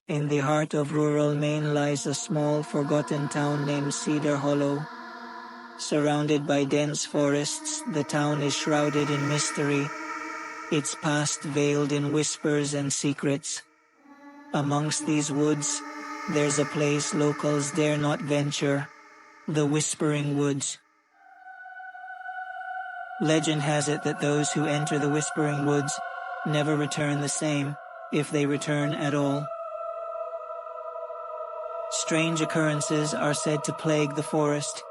In the heart of rural Maine lies a small, forgotten town named Cedar Hollow. Surrounded by dense forests, the town is shrouded in mystery, its past veiled in whispers and secrets. Amongst these woods, there's a place locals dare not venture, the Whispering Woods. Legend has it that those who enter the Whispering Woods never return the same, if they return at all. Strange occurrences are said to plague the forest,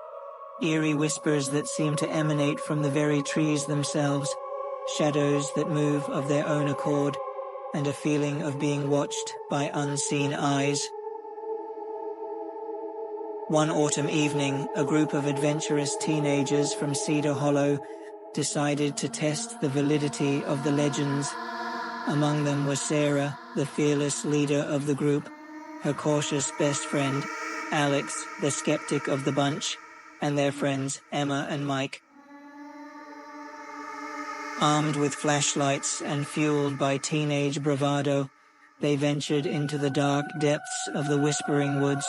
eerie whispers that seem to emanate from the very trees themselves, shadows that move of their own accord, and a feeling of being watched by unseen eyes. One autumn evening, a group of adventurous teenagers from Cedar Hollow decided to test the validity of the legends. Among them was Sarah, the fearless leader of the group, her cautious best friend, Alex, the skeptic of the bunch, and their friends Emma and Mike. Armed with flashlights and fueled by teenage bravado, they ventured into the dark depths of the Whispering Woods.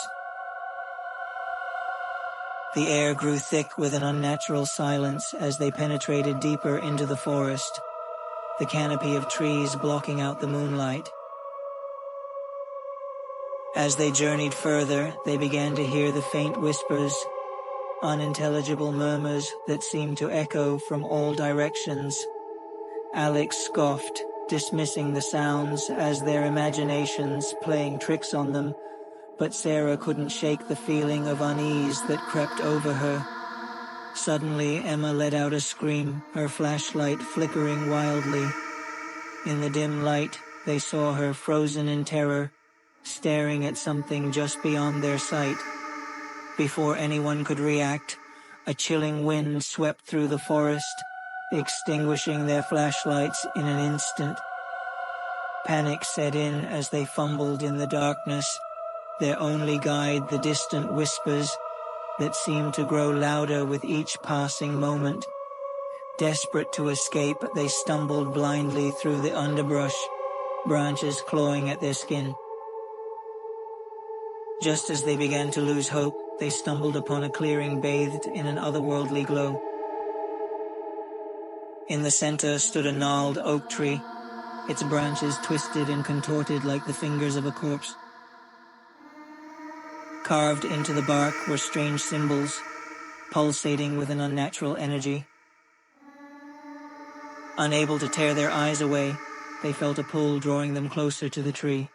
The air grew thick with an unnatural silence as they penetrated deeper into the forest, the canopy of trees blocking out the moonlight. As they journeyed further, they began to hear the faint whispers, unintelligible murmurs that seemed to echo from all directions. Alex scoffed, dismissing the sounds as their imaginations playing tricks on them, but Sarah couldn't shake the feeling of unease that crept over her. Suddenly, Emma let out a scream, her flashlight flickering wildly. In the dim light, they saw her frozen in terror, staring at something just beyond their sight. Before anyone could react, a chilling wind swept through the forest, extinguishing their flashlights in an instant. Panic set in as they fumbled in the darkness, their only guide the distant whispers that seemed to grow louder with each passing moment. Desperate to escape, they stumbled blindly through the underbrush, branches clawing at their skin. Just as they began to lose hope, they stumbled upon a clearing bathed in an otherworldly glow. In the center stood a gnarled oak tree, its branches twisted and contorted like the fingers of a corpse. Carved into the bark were strange symbols, pulsating with an unnatural energy. Unable to tear their eyes away, they felt a pull drawing them closer to the tree.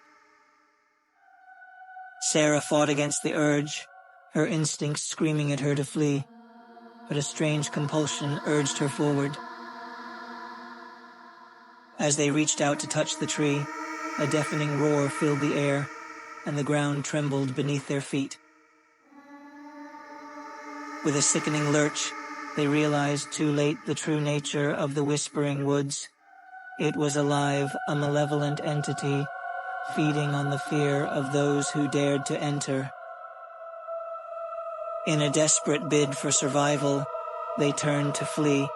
Sarah fought against the urge, her instincts screaming at her to flee, but a strange compulsion urged her forward. As they reached out to touch the tree, a deafening roar filled the air, and the ground trembled beneath their feet. With a sickening lurch, they realized too late the true nature of the Whispering Woods. It was alive, a malevolent entity, feeding on the fear of those who dared to enter. In a desperate bid for survival, they turned to flee,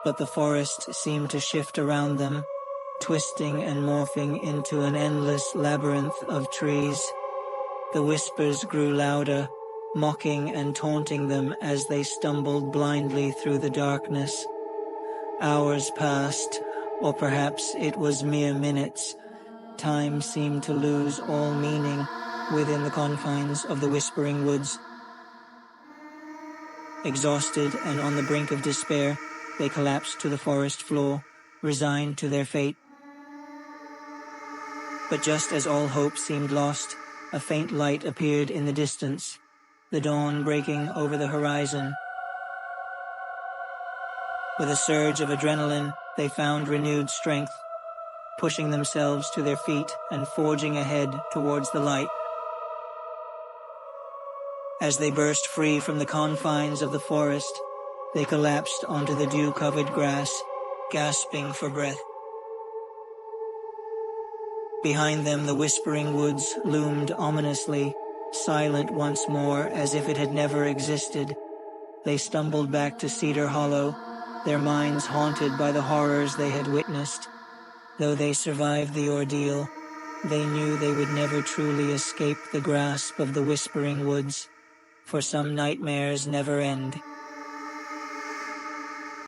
but the forest seemed to shift around them, twisting and morphing into an endless labyrinth of trees. The whispers grew louder, mocking and taunting them as they stumbled blindly through the darkness. Hours passed, or perhaps it was mere minutes. Time seemed to lose all meaning within the confines of the Whispering Woods. Exhausted and on the brink of despair, they collapsed to the forest floor, resigned to their fate. But just as all hope seemed lost, a faint light appeared in the distance, the dawn breaking over the horizon. With a surge of adrenaline, they found renewed strength, pushing themselves to their feet and forging ahead towards the light. As they burst free from the confines of the forest, they collapsed onto the dew-covered grass, gasping for breath. Behind them, the Whispering Woods loomed ominously, silent once more as if it had never existed. They stumbled back to Cedar Hollow, their minds haunted by the horrors they had witnessed. Though they survived the ordeal, They knew they would never truly escape the grasp of the Whispering Woods, for some nightmares never end.